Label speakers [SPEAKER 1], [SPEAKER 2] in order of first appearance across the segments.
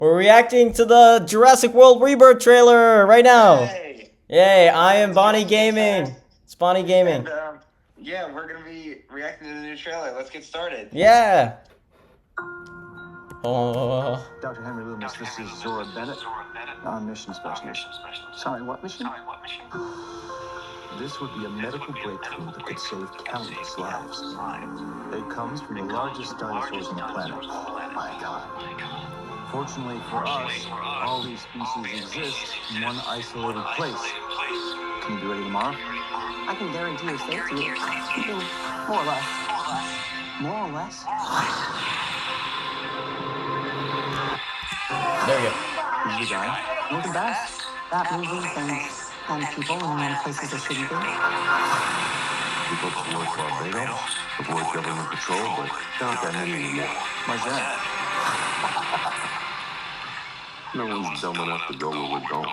[SPEAKER 1] We're reacting to the Jurassic World Rebirth trailer right now.
[SPEAKER 2] Hey!
[SPEAKER 1] Yay, I am Bonniegaming. It's Bonniegaming.
[SPEAKER 2] And, yeah, we're gonna be reacting to the new trailer. Let's get started.
[SPEAKER 1] Yeah. Oh.
[SPEAKER 3] Dr. Henry Loomis, this is Zora Bennett, on mission specialist. Sorry, what mission? This would be a medical breakthrough that could save countless lives. It comes from the largest dinosaurs on the planet. My God. Fortunately for us, all these species exist in one isolated place. Can you be ready tomorrow?
[SPEAKER 4] I can guarantee your safety. More or less. More or less?
[SPEAKER 1] There you go.
[SPEAKER 3] Is the guy?
[SPEAKER 4] You're the best. That moving things and people in places they shouldn't be.
[SPEAKER 3] People to work Barbados, avoid government patrol, but there aren't that many anymore. Why's that? No one's dumb enough to go where we're going.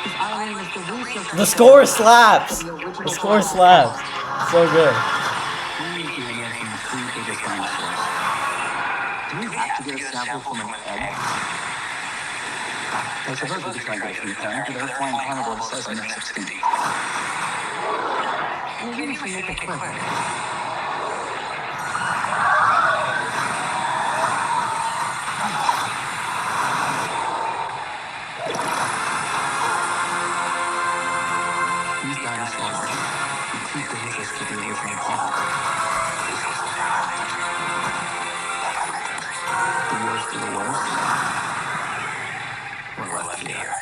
[SPEAKER 4] This island is the research.
[SPEAKER 1] The score slaps. The score slaps. So good.
[SPEAKER 4] We need DNA from the three biggest dinosaurs. Do we have to get a sample from an egg? I suppose we could try and get it from the parent, but they're flying carnivore the size of next 16. Maybe we should make it quick. These dinosaurs are too dangerous to the original park. The worst of the worst. We're left here.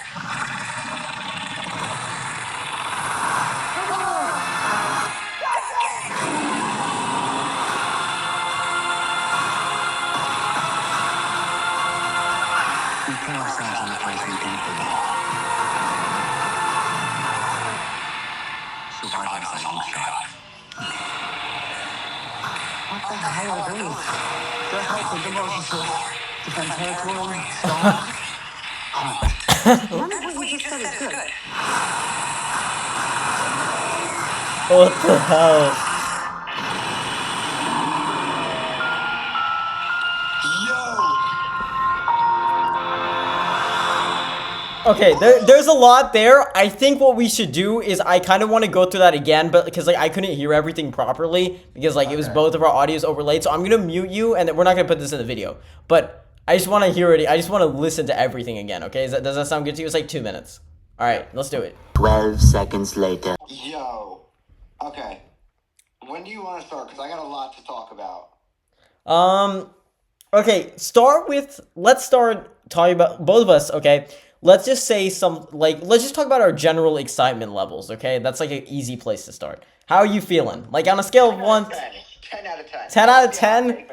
[SPEAKER 4] We put ourselves in the place we think belong. Surviving shot. What the hell are these? They're helping the mosasaurs defend territory, stop, hunt. None of what you just said is good.
[SPEAKER 1] What the hell? Okay, there's a lot there. I think what we should do is I kind of want to go through that again, but because like I couldn't hear everything properly because like it was both of our audios overlaid. So I'm gonna mute you, and then we're not gonna put this in the video. But I just want to hear it. I just want to listen to everything again. Okay, does that sound good to you? It's like 2 minutes. All right, let's do it.
[SPEAKER 5] 12 seconds later.
[SPEAKER 2] Yo. Okay. When do you want to start? Because I got a lot to talk about.
[SPEAKER 1] Okay, let's start talking about both of us, okay? Let's just say let's just talk about our general excitement levels, okay? That's like an easy place to start. How are you feeling? Like on a scale of 1
[SPEAKER 2] 10 out of 10.
[SPEAKER 1] 10 out of 10?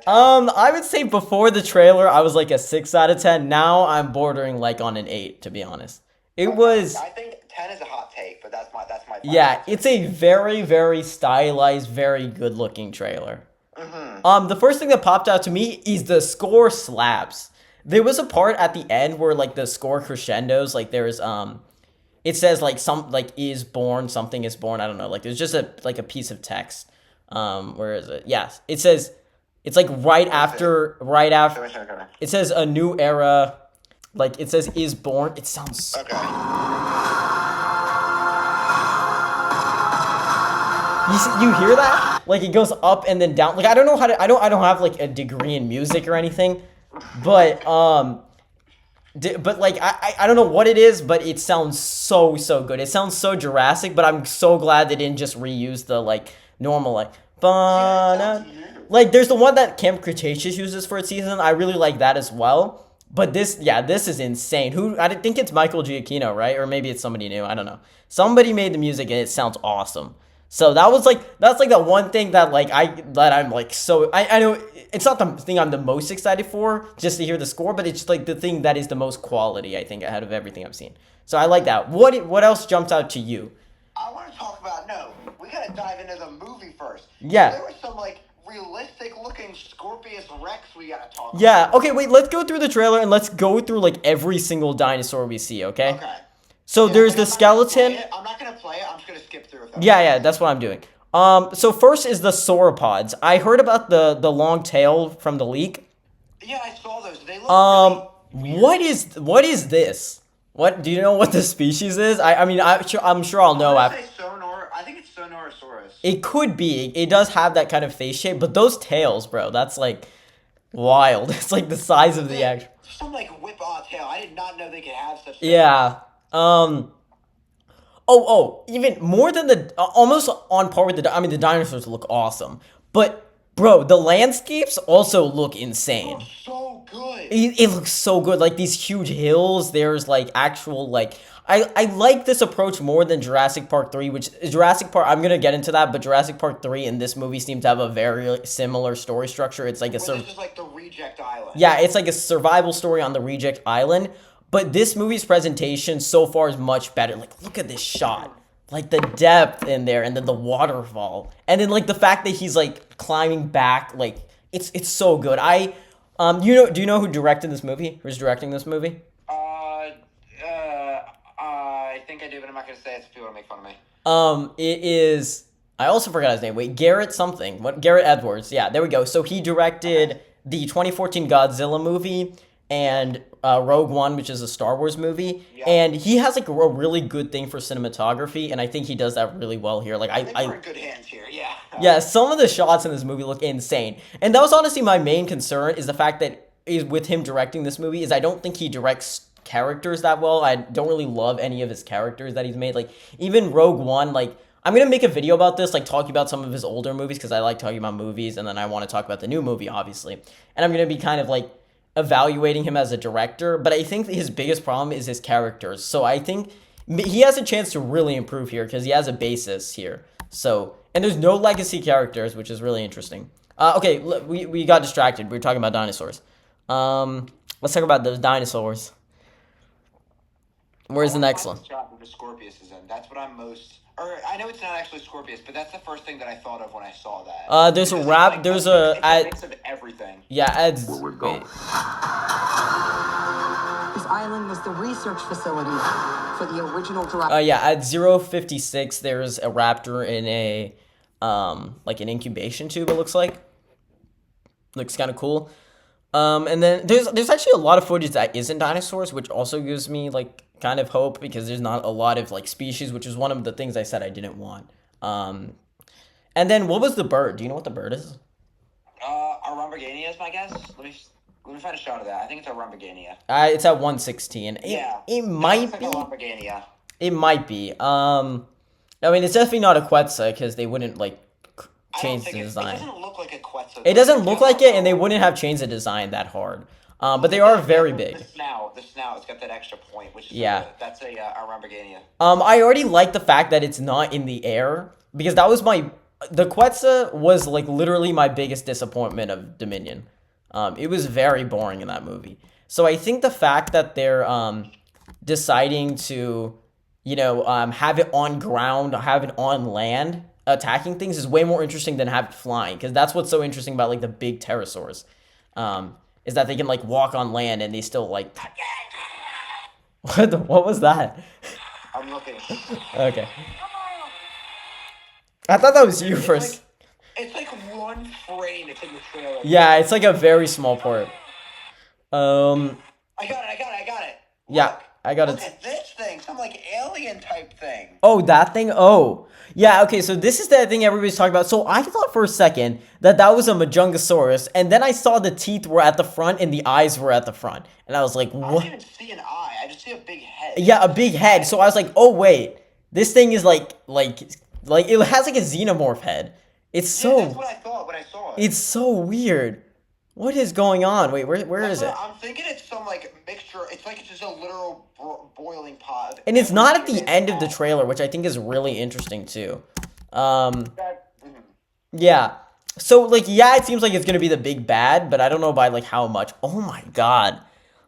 [SPEAKER 1] I would say before the trailer, I was like a 6 out of 10. Now I'm bordering like on an 8, to be honest. It was...
[SPEAKER 2] I think 10 is a hot take, but that's my
[SPEAKER 1] yeah, it's a very, very stylized, very good-looking trailer. The first thing that popped out to me is the score slaps. There was a part at the end where like the score crescendos, like there's it says like something is born, I don't know, like there's just a piece of text. Where is it? Yes, it says it's like right after it says a new era, like it says is born. It sounds
[SPEAKER 2] okay.
[SPEAKER 1] You hear that? Like it goes up and then down. Like I don't know how to. I don't have like a degree in music or anything, but like I don't know what it is, but it sounds so good. It sounds so Jurassic, but I'm so glad they didn't just reuse the like normal like like there's the one that Camp Cretaceous uses for its season. I really like that as well. But this is insane. I think it's Michael Giacchino, right? Or maybe it's somebody new. I don't know. Somebody made the music and it sounds awesome. So that's like the one thing that like I'm like so I know it's not the thing I'm the most excited for just to hear the score, but it's like the thing that is the most quality I think out of everything I've seen. So I like that. What else jumped out to you?
[SPEAKER 2] I want to talk about we gotta dive into the movie first.
[SPEAKER 1] Yeah.
[SPEAKER 2] There was some like realistic looking Scorpius Rex we gotta talk about.
[SPEAKER 1] Yeah. Okay. Wait. Let's go through the trailer and let's go through like every single dinosaur we see. Okay.
[SPEAKER 2] Okay.
[SPEAKER 1] So there's the skeleton.
[SPEAKER 2] I'm not gonna play it. I'm just gonna skip through it.
[SPEAKER 1] Yeah, that's what I'm doing. So first is the sauropods. I heard about the long tail from the leak.
[SPEAKER 2] Yeah, I saw those. They look
[SPEAKER 1] What is this? What do you know what the species is? I mean I'm sure I'll know after.
[SPEAKER 2] I think it's Sonorosaurus.
[SPEAKER 1] It could be. It does have that kind of face shape, but those tails, bro, that's like wild. It's like the size of the actual.
[SPEAKER 2] Some like whip-aw tail. I did not know they could have such.
[SPEAKER 1] Yeah. Even more than almost on par with I mean, the dinosaurs look awesome, but bro, the landscapes also look insane.
[SPEAKER 2] So good.
[SPEAKER 1] It looks so good. Like these huge hills. There's like actual like. I like this approach more than Jurassic Park 3, which Jurassic Park, I'm going to get into that, but Jurassic Park 3 and this movie seem to have a very similar story structure. It's like
[SPEAKER 2] this is like the Reject Island.
[SPEAKER 1] Yeah, it's like a survival story on the Reject Island, but this movie's presentation so far is much better. Like, look at this shot. Like the depth in there, and then the waterfall. And then like the fact that he's like climbing back, like it's so good. Do you know who directed this movie? Who's directing this movie?
[SPEAKER 2] I think I do, but I'm not gonna say it so people don't make fun of me.
[SPEAKER 1] It is. I also forgot his name. Wait, Garrett something. What? Garrett Edwards. Yeah, there we go. So he directed the 2014 Godzilla movie and Rogue One, which is a Star Wars movie. Yeah. And he has like a really good thing for cinematography, and I think he does that really well here. Like
[SPEAKER 2] we're in good hands here. Yeah.
[SPEAKER 1] Yeah, some of the shots in this movie look insane, and that was honestly my main concern. Is the fact that with him directing this movie is I don't think he directs characters that well. I don't really love any of his characters that he's made. Like even Rogue One, like I'm gonna make a video about this, like talking about some of his older movies because I like talking about movies, and then I want to talk about the new movie, obviously. And I'm gonna be kind of like evaluating him as a director, but I think his biggest problem is his characters. So I think he has a chance to really improve here because he has a basis here. So and there's no legacy characters, which is really interesting. Okay, we got distracted. We were talking about dinosaurs. Let's talk about those dinosaurs. Where's the next one?
[SPEAKER 2] The Scorpius is in. That's what I'm most. Or I know it's not actually Scorpius, but that's the first thing that I thought of when I saw that.
[SPEAKER 1] There's a rap. Like, there's a
[SPEAKER 2] mix of everything.
[SPEAKER 1] Yeah,
[SPEAKER 3] where we're going.
[SPEAKER 4] This island was the research facility for the original Jurassic.
[SPEAKER 1] Yeah, at 056, there's a raptor in a like an incubation tube. It looks like. Looks kind of cool. And then there's actually a lot of footage that isn't dinosaurs, which also gives me like kind of hope because there's not a lot of like species, which is one of the things I said I didn't want. And then what was the bird? Do you know what the bird is?
[SPEAKER 2] A Rumbagania is my guess. Let me find a shot of that. I think it's a Rumbagania.
[SPEAKER 1] It's at 116. It might be.
[SPEAKER 2] A Rumbagania.
[SPEAKER 1] It might be. I mean, it's definitely not a Quetzal because they wouldn't like change the design.
[SPEAKER 2] It doesn't look like a Quetzal.
[SPEAKER 1] It doesn't look like it, and they wouldn't have changed the design that hard. But they are very big.
[SPEAKER 2] The snout, it's got that extra point, which is that's a Rumbagania.
[SPEAKER 1] I already like the fact that it's not in the air because that was the Quetzal was like literally my biggest disappointment of Dominion. It was very boring in that movie. So I think the fact that they're deciding to, have it on ground, have it on land, attacking things is way more interesting than have it flying because that's what's so interesting about like the big pterosaurs. Is that they can like walk on land and they still like. What was that?
[SPEAKER 2] I'm looking.
[SPEAKER 1] Okay. I thought that was you first.
[SPEAKER 2] It's like one frame. It's in the trailer.
[SPEAKER 1] Yeah, it's like a very small part.
[SPEAKER 2] I got it.
[SPEAKER 1] Yeah,
[SPEAKER 2] Look,
[SPEAKER 1] I got it.
[SPEAKER 2] Look at this thing. Some like alien type thing.
[SPEAKER 1] Oh, that thing? Oh. Yeah, okay, so this is the thing everybody's talking about. So I thought for a second that was a Majungasaurus, and then I saw the teeth were at the front and the eyes were at the front. And I was like, what?
[SPEAKER 2] I don't even see an eye. I just see a big head.
[SPEAKER 1] Yeah, a big head. So I was like, oh, wait. This thing is like it has like a xenomorph head. It's
[SPEAKER 2] that's what I thought when I saw it.
[SPEAKER 1] It's so weird. What is going on? Wait, where is it?
[SPEAKER 2] I'm thinking it's some like mixture. It's like it's just a literal boiling pot.
[SPEAKER 1] And it's not at the end of the trailer, which I think is really interesting too. Yeah. So like, yeah, it seems like it's gonna be the big bad, but I don't know by like how much. Oh my god,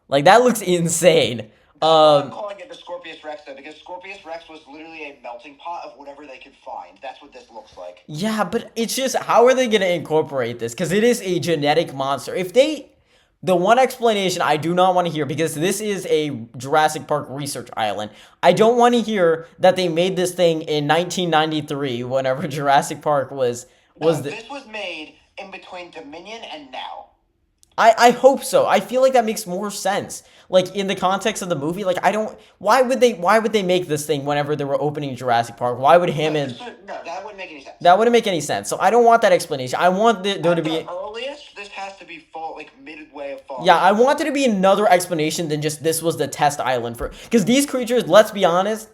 [SPEAKER 1] like that looks insane.
[SPEAKER 2] I'm calling it the Scorpius Rex though, because Scorpius Rex was literally a melting pot of whatever they could find. That's what this looks like.
[SPEAKER 1] Yeah, but it's just, how are they gonna incorporate this? Because it is a genetic monster. The one explanation I do not want to hear, because this is a Jurassic Park research island, I don't want to hear that they made this thing in 1993, whenever Jurassic Park was.
[SPEAKER 2] This was made in between Dominion and now.
[SPEAKER 1] I hope so. I feel like that makes more sense. Like in the context of the movie, like I don't. Why would they make this thing whenever they were opening Jurassic Park? Why would Hammond?
[SPEAKER 2] No, that wouldn't make any sense.
[SPEAKER 1] That wouldn't make any sense. So I don't want that explanation. I want there to be.
[SPEAKER 2] At the earliest, this has to be fall, like midway of fall.
[SPEAKER 1] Yeah, I want there to be another explanation than just this was the test island for. Because these creatures, let's be honest,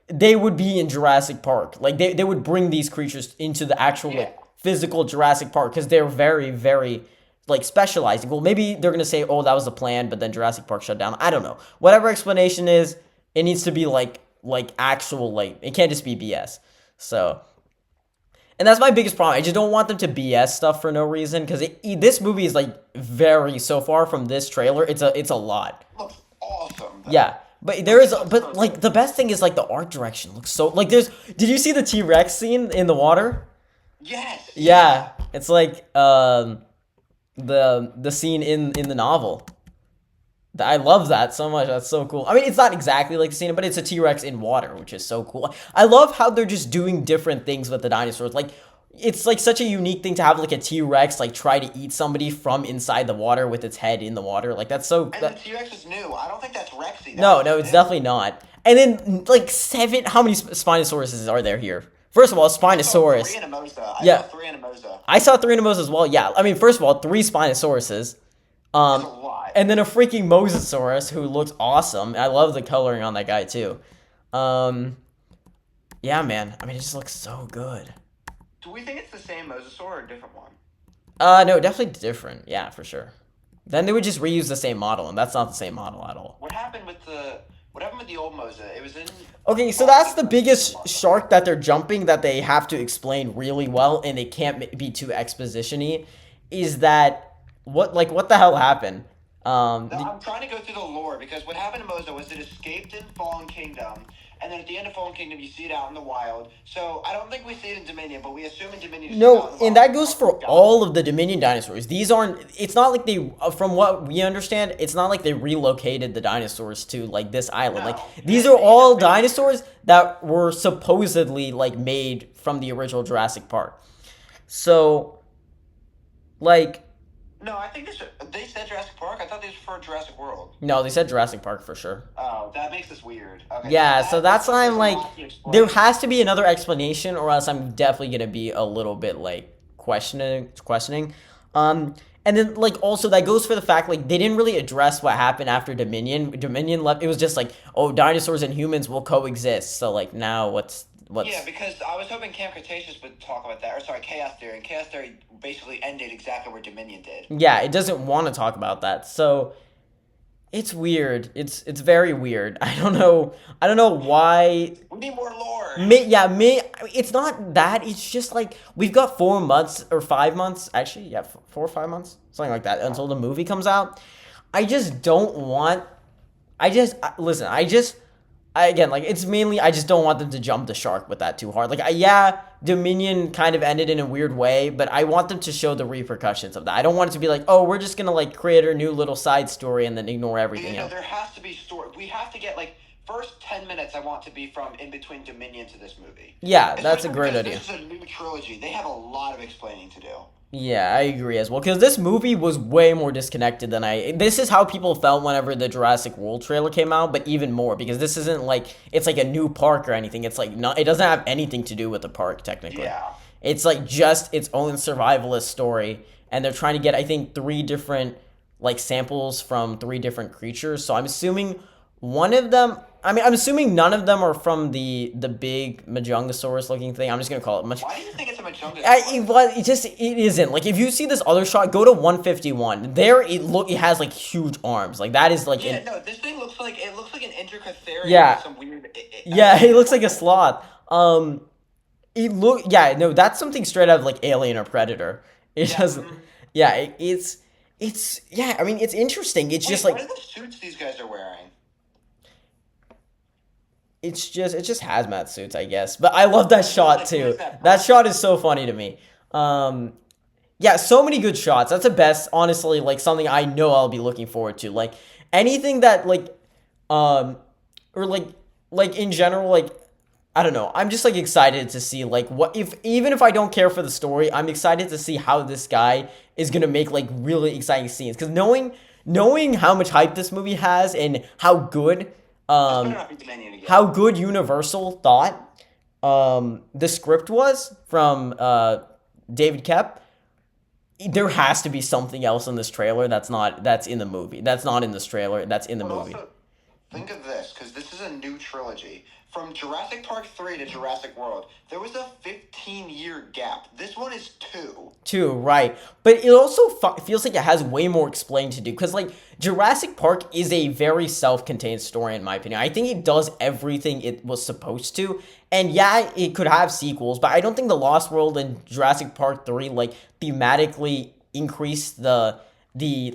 [SPEAKER 1] they would be in Jurassic Park. Like they would bring these creatures into the actual like physical Jurassic Park because they're very, very like specialized. Well, maybe they're gonna say, "Oh, that was the plan," but then Jurassic Park shut down. I don't know. Whatever explanation is, it needs to be like actual like it can't just be BS. So, and that's my biggest problem. I just don't want them to BS stuff for no reason because this movie is like very so far from this trailer. It's a lot.
[SPEAKER 2] Looks awesome.
[SPEAKER 1] Yeah. But there is, but like the best thing is like the art direction looks so like there's. Did you see the T-Rex scene in the water?
[SPEAKER 2] Yes.
[SPEAKER 1] Yeah, it's like the scene in the novel. I love that so much. That's so cool. I mean, it's not exactly like the scene, but it's a T-Rex in water, which is so cool. I love how they're just doing different things with the dinosaurs. Like, it's like such a unique thing to have like a T-Rex like try to eat somebody from inside the water with its head in the water. Like that's so.
[SPEAKER 2] And the T-Rex is new. I don't think that's Rexy.
[SPEAKER 1] No, it's definitely not. And then like how many Spinosauruses are there here? First of all, Spinosaurus.
[SPEAKER 2] Three in a Mosa. I
[SPEAKER 1] Yeah.
[SPEAKER 2] saw three in a Mosa.
[SPEAKER 1] I saw 3 Animos as well. Yeah, I mean, first of all, 3 Spinosauruses.
[SPEAKER 2] That's a lot.
[SPEAKER 1] And then a freaking Mosasaurus who looks awesome. I love the coloring on that guy too. Yeah, man. I mean, it just looks so good.
[SPEAKER 2] Do we think it's the same Mosasaur or a different one?
[SPEAKER 1] No, definitely different. Yeah, for sure. Then they would just reuse the same model, and that's not the same model at all.
[SPEAKER 2] What happened with the old Mosa? It was in.
[SPEAKER 1] Okay, so that's the biggest shark that they're jumping that they have to explain really well, and they can't be too exposition-y, is that what the hell happened?
[SPEAKER 2] I'm trying to go through the lore because what happened to Mosa was it escaped in Fallen Kingdom, and then at the end of Fallen Kingdom you see it out in the wild. So I don't think we see it in Dominion, but we assume in Dominion.
[SPEAKER 1] No, and that goes for all of the Dominion dinosaurs. These aren't. It's not like they, from what we understand, it's not like they relocated the dinosaurs to like this island.
[SPEAKER 2] No.
[SPEAKER 1] Like these are all dinosaurs that were supposedly like made from the original Jurassic Park. So, like.
[SPEAKER 2] No, I think they said Jurassic Park. I thought they were for Jurassic World.
[SPEAKER 1] No, they said Jurassic Park for sure.
[SPEAKER 2] Oh, that makes this weird. Okay.
[SPEAKER 1] Yeah, so that's why I'm like, there
[SPEAKER 2] explain.
[SPEAKER 1] has to be another explanation, or else I'm definitely gonna be a little bit like questioning. And then like also that goes for the fact like they didn't really address what happened after Dominion. Dominion left. It was just like, oh, dinosaurs and humans will coexist. So like now what's
[SPEAKER 2] Yeah, because I was hoping Camp Cretaceous would talk about that. Or sorry, Chaos Theory. And Chaos Theory basically ended exactly where Dominion did.
[SPEAKER 1] Yeah, it doesn't want to talk about that. So it's weird. It's very weird. I don't know why.
[SPEAKER 2] We need more lore.
[SPEAKER 1] It's not that. It's just like we've got 4 months or 5 months. Actually, yeah, 4 or 5 months, something like that, until the movie comes out. I just don't want. Listen. Again, like it's mainly I just don't want them to jump the shark with that too hard. Like, Dominion kind of ended in a weird way, but I want them to show the repercussions of that. I don't want it to be like, oh, we're just gonna like create a new little side story and then ignore everything else.
[SPEAKER 2] There has to be story. We have to get like first 10 minutes. I want to be from in between Dominion to this movie.
[SPEAKER 1] Yeah, that's a great
[SPEAKER 2] because
[SPEAKER 1] idea.
[SPEAKER 2] This is a new trilogy. They have a lot of explaining to do.
[SPEAKER 1] Yeah, I agree as well, because this movie was way more disconnected than this is how people felt whenever the Jurassic World trailer came out, but even more, because this isn't like, it's like a new park or anything. It's like, it doesn't have anything to do with the park, technically.
[SPEAKER 2] Yeah.
[SPEAKER 1] It's like just its own survivalist story, and they're trying to get, I think, 3 different, like, samples from 3 different creatures, so I'm assuming one of them, I'm assuming none of them are from the big Majungasaurus looking thing. I'm just gonna call it
[SPEAKER 2] Why do you think it's a Majungasaurus?
[SPEAKER 1] It isn't. Like if you see this other shot, go to 151. There it has like huge arms. Like that is like
[SPEAKER 2] this thing looks like an Intricatherium.
[SPEAKER 1] Yeah.
[SPEAKER 2] With some weird.
[SPEAKER 1] It looks like a sloth. That's something straight out of like Alien or Predator. It doesn't. Yeah, it's I mean it's interesting. It's just like
[SPEAKER 2] what are the suits these guys are wearing?
[SPEAKER 1] It's just hazmat suits, I guess. But I love that shot too. That shot is so funny to me. So many good shots. That's the best, honestly, like something I know I'll be looking forward to. Like anything that like or like in general, like I don't know. I'm just like excited to see like what if even if I don't care for the story, I'm excited to see how this guy is gonna make like really exciting scenes. Because knowing how much hype this movie has and how good
[SPEAKER 2] Better not be Dominion again.
[SPEAKER 1] how good Universal thought the script was from David Kep, there has to be something else in this trailer that's in the movie. That's not in this trailer. That's in the movie.
[SPEAKER 2] Also, think of this, because this is a new trilogy. From Jurassic Park 3 to Jurassic World, there was a 15-year gap. This one is 2.
[SPEAKER 1] Too, right. But it also feels like it has way more explaining to do. Because, like, Jurassic Park is a very self-contained story, in my opinion. I think it does everything it was supposed to. And, yeah, it could have sequels. But I don't think The Lost World and Jurassic Park 3, like, thematically increase the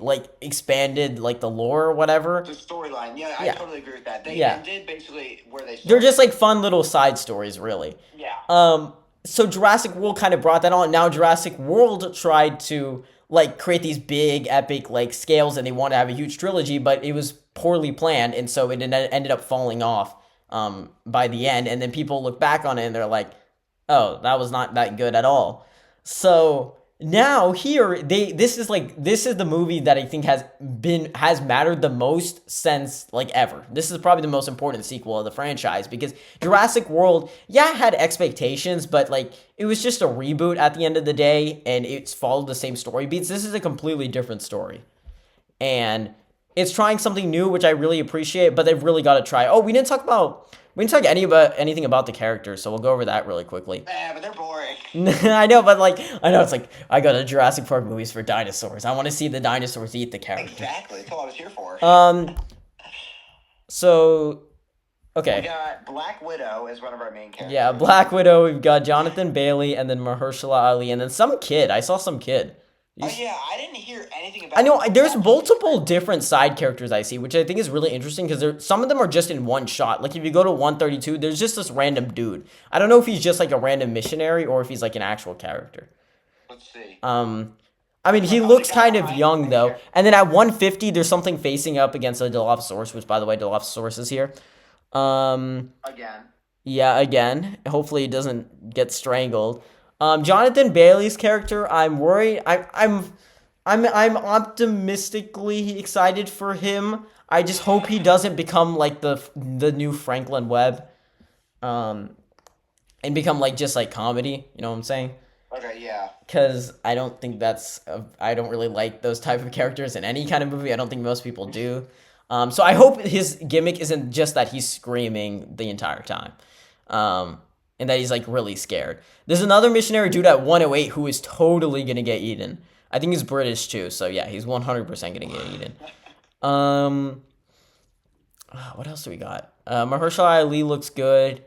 [SPEAKER 1] like expanded like the lore or whatever.
[SPEAKER 2] The storyline, yeah, I totally agree with that. They ended basically where they started.
[SPEAKER 1] They're just like fun little side stories, really.
[SPEAKER 2] Yeah.
[SPEAKER 1] So Jurassic World kind of brought that on. Now Jurassic World tried to like create these big epic like scales, and they wanted to have a huge trilogy, but it was poorly planned, and so it ended up falling off by the end. And then people look back on it and they're like, oh, that was not that good at all. So now here this is the movie that I think has mattered the most since like ever. This is probably the most important sequel of the franchise, because Jurassic World, yeah, had expectations, but like it was just a reboot at the end of the day, and it's followed the same story beats. This is a completely different story, and it's trying something new, which I really appreciate. But they've really got to try. Oh, we didn't talk anything about the characters, so we'll go over that really quickly.
[SPEAKER 2] Yeah, but they're boring.
[SPEAKER 1] I know it's like I go to Jurassic Park movies for dinosaurs. I want to see the dinosaurs eat the characters.
[SPEAKER 2] Exactly, that's all I was here for.
[SPEAKER 1] So, okay.
[SPEAKER 2] We got Black Widow as one of our main characters.
[SPEAKER 1] Yeah, Black Widow. We've got Jonathan Bailey, and then Mahershala Ali, and then some kid. I saw some kid.
[SPEAKER 2] Oh yeah, I didn't hear anything about.
[SPEAKER 1] I know there's multiple different side characters I see, which I think is really interesting, because some of them are just in one shot. Like if you go to 132, there's just this random dude. I don't know if he's just like a random missionary or if he's like an actual character.
[SPEAKER 2] Let's see.
[SPEAKER 1] I mean, he looks kind of young though. And then at 150, there's something facing up against a Dilophosaurus, which by the way, Dilophosaurus is here.
[SPEAKER 2] Again.
[SPEAKER 1] Yeah, again. Hopefully he doesn't get strangled. Jonathan Bailey's character, I'm worried. I'm optimistically excited for him. I just hope he doesn't become like the new Franklin Webb, and become like just like comedy. You know what I'm saying?
[SPEAKER 2] Okay, yeah.
[SPEAKER 1] Because I don't think I don't really like those type of characters in any kind of movie. I don't think most people do. So I hope his gimmick isn't just that he's screaming the entire time. And that he's like really scared. There's another missionary dude at 108 who is totally gonna get eaten. I think he's British too, so yeah, he's 100% gonna get eaten. What else do we got? Mahershala Ali looks good.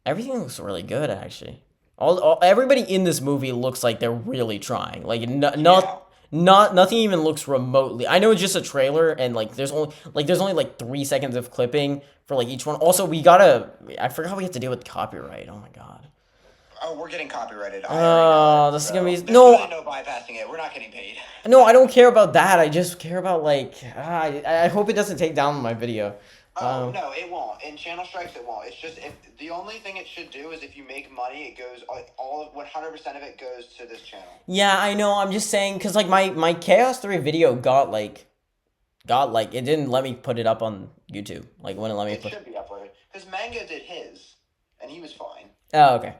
[SPEAKER 1] Everything looks really good, actually. Everybody in this movie looks like they're really trying. Like nothing even looks remotely. I know it's just a trailer, and like there's only like 3 seconds of clipping for like each one. Also, I forgot we have to deal with copyright. Oh my god.
[SPEAKER 2] Oh, we're getting copyrighted.
[SPEAKER 1] Oh, this is gonna be
[SPEAKER 2] There's
[SPEAKER 1] no.
[SPEAKER 2] really no bypassing it. We're not getting paid.
[SPEAKER 1] No, I don't care about that. I just care about like I hope it doesn't take down my video.
[SPEAKER 2] Oh no, it won't. In channel strikes, it won't. It's just if the only thing it should do is if you make money, it goes all 100% of it goes to this channel.
[SPEAKER 1] Yeah, I know. I'm just saying because like my Chaos 3 video got like it didn't let me put it up on YouTube. Like wouldn't let me.
[SPEAKER 2] It should be uploaded because Manga did his, and he was fine.
[SPEAKER 1] Oh, okay.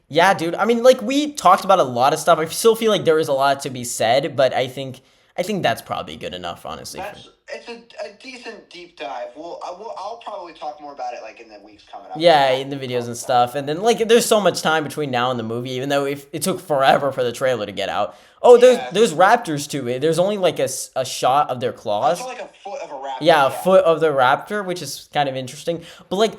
[SPEAKER 1] Yeah, dude. I mean, like we talked about a lot of stuff. I still feel like there is a lot to be said, but I think that's probably good enough, honestly.
[SPEAKER 2] It's a decent deep dive. I'll probably talk more about it like in the weeks coming up.
[SPEAKER 1] Yeah, in the videos and stuff. And then like there's so much time between now and the movie, even though if it took forever for the trailer to get out. Oh, there's raptors too. There's only like a shot of their claws.
[SPEAKER 2] It's like a foot of a raptor.
[SPEAKER 1] Yeah, a foot of the raptor, which is kind of interesting. But like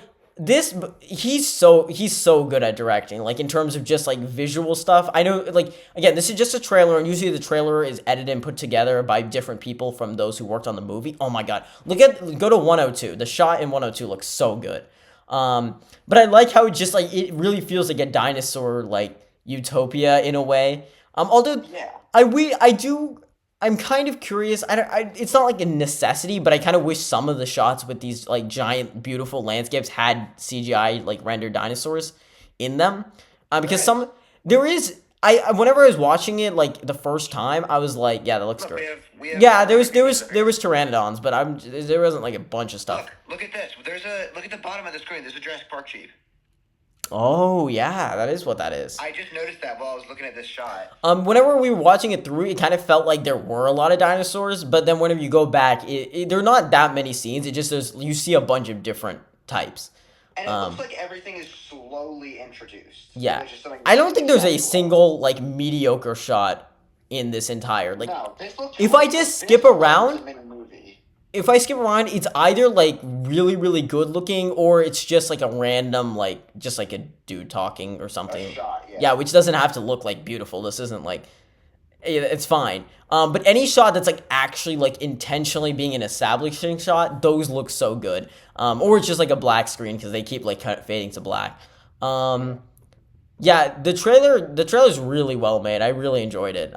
[SPEAKER 1] he's so good at directing, like in terms of just like visual stuff. I know, like again, this is just a trailer, and usually the trailer is edited and put together by different people from those who worked on the movie. Oh my god, go to 102. The shot in 102 looks so good. But I like how it really feels like a dinosaur like utopia in a way. Although I I'm kind of curious. It's not like a necessity, but I kind of wish some of the shots with these like giant, beautiful landscapes had CGI like rendered dinosaurs in them, because some there is. Whenever I was watching it like the first time, I was like, yeah, that looks great. Yeah, there was pteranodons, but there wasn't like a bunch of stuff.
[SPEAKER 2] Look at this. Look at the bottom of the screen. There's a Jurassic Park sheep.
[SPEAKER 1] Oh yeah, that is what that is.
[SPEAKER 2] I just noticed that while I was looking at this shot.
[SPEAKER 1] Whenever we were watching it through, it kind of felt like there were a lot of dinosaurs, but then whenever you go back, there are not that many scenes. It just you see a bunch of different types.
[SPEAKER 2] And it looks like everything is slowly introduced.
[SPEAKER 1] Yeah, I don't think there's a single like mediocre shot in this entire like.
[SPEAKER 2] No, this looks
[SPEAKER 1] if I just skip around, it's either like really really good looking or it's just like a random like just like a dude talking or something. Yeah, which doesn't have to look like beautiful. This isn't like. It's fine. But any shot that's like actually like intentionally being an establishing shot, those look so good. Or it's just like a black screen because they keep like kind of fading to black. Yeah, the trailer's really well made. I really enjoyed it.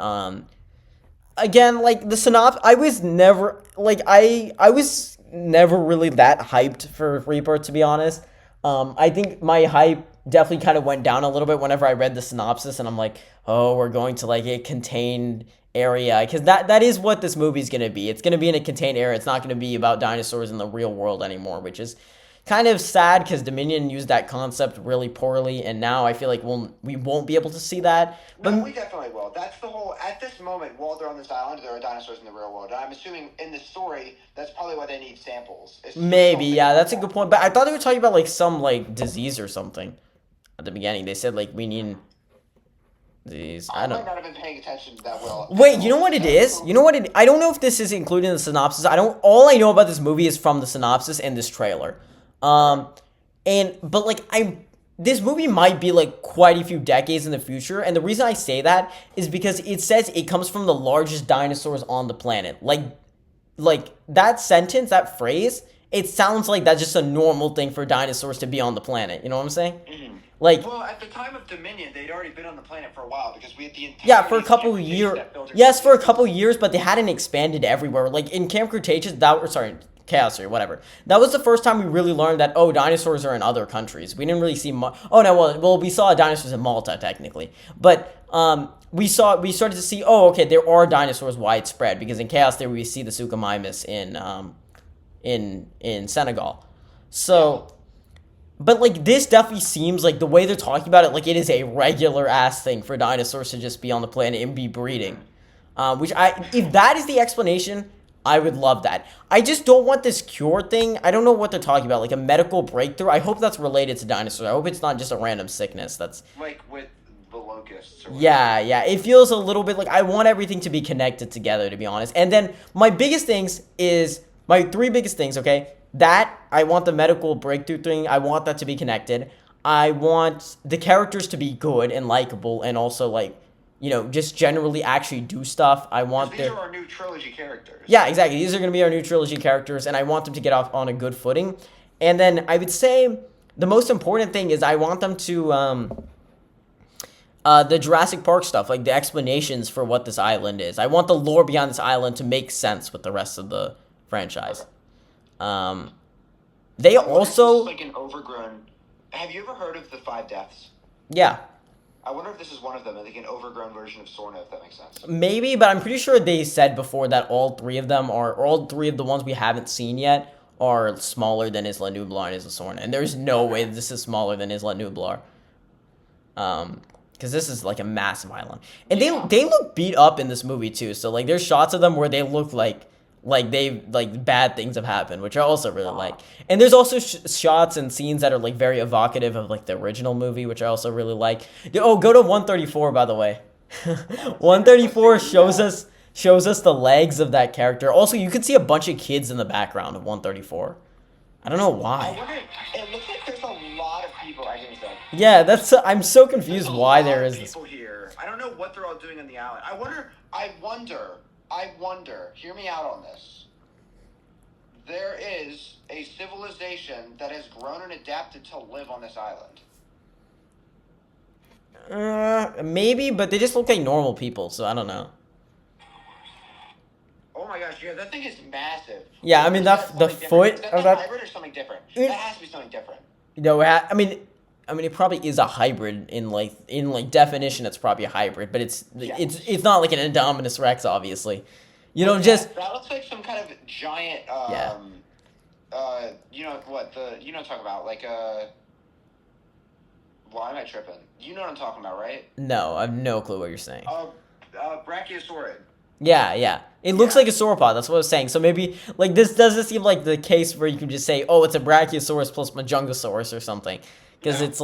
[SPEAKER 1] Again, like the synopsis, I was never really that hyped for Rebirth, to be honest. I think my hype definitely kind of went down a little bit whenever I read the synopsis, and I'm like, oh, we're going to like a contained area, because that is what this movie's going to be. It's going to be in a contained area. It's not going to be about dinosaurs in the real world anymore, which is kind of sad because Dominion used that concept really poorly, and now I feel like we won't be able to see that. But
[SPEAKER 2] no, we definitely will. That's the whole. At this moment, while they're on this island, there are dinosaurs in the real world. And I'm assuming in the story, that's probably why they need samples.
[SPEAKER 1] Maybe, yeah, that's a good point. But I thought they were talking about like some like disease or something at the beginning. They said like we need disease. I
[SPEAKER 2] might not have been paying attention to that well.
[SPEAKER 1] Wait, you know what it is? I don't know if this is included in the synopsis. All I know about this movie is from the synopsis and this trailer. This movie might be like quite a few decades in the future, and the reason I say that is because it says it comes from the largest dinosaurs on the planet. Like that sentence, that phrase, it sounds like that's just a normal thing for dinosaurs to be on the planet. You know what I'm saying?
[SPEAKER 2] Mm-hmm.
[SPEAKER 1] Like,
[SPEAKER 2] well, at the time of Dominion, they'd already been on the planet for a while because we had the
[SPEAKER 1] entire for a couple of years. Yes, for a couple of years, but they hadn't expanded everywhere. Like in Camp Cretaceous, Chaos or whatever. That was the first time we really learned that dinosaurs are in other countries. We didn't really see we saw dinosaurs in Malta technically, but we started to see there are dinosaurs widespread because in Chaos there we see the Suchomimus in Senegal. So, but like this definitely seems like the way they're talking about it, like it is a regular ass thing for dinosaurs to just be on the planet and be breeding. If that is the explanation, I would love that. I just don't want this cure thing. I don't know what they're talking about, like a medical breakthrough. I hope that's related to dinosaurs. I hope it's not just a random sickness. That's
[SPEAKER 2] like with the locusts.
[SPEAKER 1] Yeah. It feels a little bit like I want everything to be connected together, to be honest. And then my three biggest things, okay? That, I want the medical breakthrough thing. I want that to be connected. I want the characters to be good and likable and also like, just generally actually do stuff. I want
[SPEAKER 2] these are our new trilogy characters.
[SPEAKER 1] Yeah, exactly. These are going to be our new trilogy characters, and I want them to get off on a good footing. And then I would say the most important thing is I want them to the Jurassic Park stuff, like the explanations for what this island is. I want the lore beyond this island to make sense with the rest of the franchise. They also
[SPEAKER 2] like an overgrown. Have you ever heard of the 5 deaths?
[SPEAKER 1] Yeah.
[SPEAKER 2] I wonder if this is one of them, like an overgrown version of Sorna, if that makes sense.
[SPEAKER 1] Maybe, but I'm pretty sure they said before that all three of the ones we haven't seen yet are smaller than Isla Nublar and Isla Sorna. And there's no way this is smaller than Isla Nublar. Because this is like a massive island. And they look beat up in this movie too. So like there's shots of them where they look like bad things have happened, which I also really like. And there's also shots and scenes that are like very evocative of like the original movie, which I also really like. Go to 134, by the way. 134 shows us the legs of that character. Also, you can see a bunch of kids in the background of 134. I don't know why.
[SPEAKER 2] It looks like there's a lot of people.
[SPEAKER 1] Yeah, I'm so confused why there is this.
[SPEAKER 2] People here. I don't know what they're all doing on the island. I wonder, hear me out on this. There is a civilization that has grown and adapted to live on this island.
[SPEAKER 1] Maybe, but they just look like normal people, so I don't know.
[SPEAKER 2] my gosh, yeah, that thing is massive.
[SPEAKER 1] Yeah, I mean,
[SPEAKER 2] Is
[SPEAKER 1] the
[SPEAKER 2] something
[SPEAKER 1] foot
[SPEAKER 2] different? Is
[SPEAKER 1] of
[SPEAKER 2] that
[SPEAKER 1] that.
[SPEAKER 2] hybrid or something different?
[SPEAKER 1] It-
[SPEAKER 2] That has to be something different.
[SPEAKER 1] I mean, it probably is a hybrid in definition. It's probably a hybrid, but it's not like an Indominus Rex, obviously. You know, just
[SPEAKER 2] that looks like some kind of giant.
[SPEAKER 1] Yeah.
[SPEAKER 2] You know what you know what I'm talking about? Like why am I tripping? You know what I'm talking about, right?
[SPEAKER 1] no, I have no clue what you're saying.
[SPEAKER 2] Brachiosaurid.
[SPEAKER 1] Yeah. It looks
[SPEAKER 2] Yeah.
[SPEAKER 1] like a sauropod. That's what I was saying. So maybe like this doesn't seem like the case where you can just say, oh, it's a Brachiosaurus plus Majungasaurus or something, because
[SPEAKER 2] No.
[SPEAKER 1] it's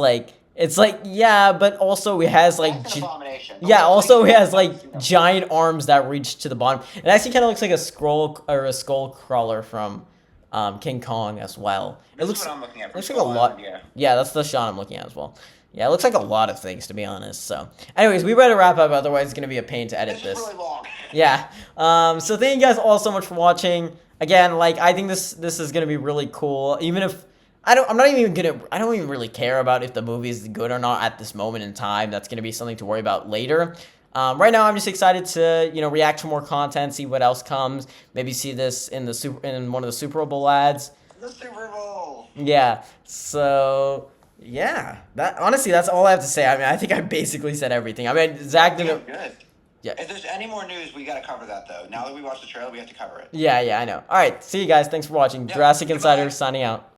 [SPEAKER 1] like yeah, but also it has like
[SPEAKER 2] That's an abomination. The
[SPEAKER 1] yeah,
[SPEAKER 2] whole
[SPEAKER 1] also
[SPEAKER 2] thing
[SPEAKER 1] it has
[SPEAKER 2] is
[SPEAKER 1] like
[SPEAKER 2] nuts.
[SPEAKER 1] giant arms that reach to the bottom. It actually kind of looks like a scroll or a skull crawler from King Kong as well.
[SPEAKER 2] This
[SPEAKER 1] It looks
[SPEAKER 2] is what I'm looking at.
[SPEAKER 1] looks
[SPEAKER 2] from
[SPEAKER 1] like a
[SPEAKER 2] Skull
[SPEAKER 1] lot.
[SPEAKER 2] Island, yeah.
[SPEAKER 1] Yeah, that's the shot I'm looking at as well. Yeah, it looks like a lot of things, to be honest. So, anyways, we better wrap up, otherwise it's gonna be a pain to edit
[SPEAKER 2] This
[SPEAKER 1] this.
[SPEAKER 2] is really long.
[SPEAKER 1] Yeah. So thank you guys all so much for watching. Again, like I think this is gonna be really cool. Even if I don't even really care about if the movie is good or not at this moment in time. That's gonna be something to worry about later. Right now, I'm just excited to react to more content, see what else comes. Maybe see this in one of the Super Bowl ads.
[SPEAKER 2] The Super Bowl.
[SPEAKER 1] Yeah. So yeah, that's all I have to say. I mean, I think I basically said everything. I mean, Zach didn't.
[SPEAKER 2] Good.
[SPEAKER 1] Yeah.
[SPEAKER 2] If there's any more news, we gotta cover that though. Now that we watched the trailer, we have to cover it.
[SPEAKER 1] Yeah, I know. All right, see you guys. Thanks for watching.
[SPEAKER 2] Yeah,
[SPEAKER 1] Jurassic
[SPEAKER 2] goodbye.
[SPEAKER 1] Insider signing out.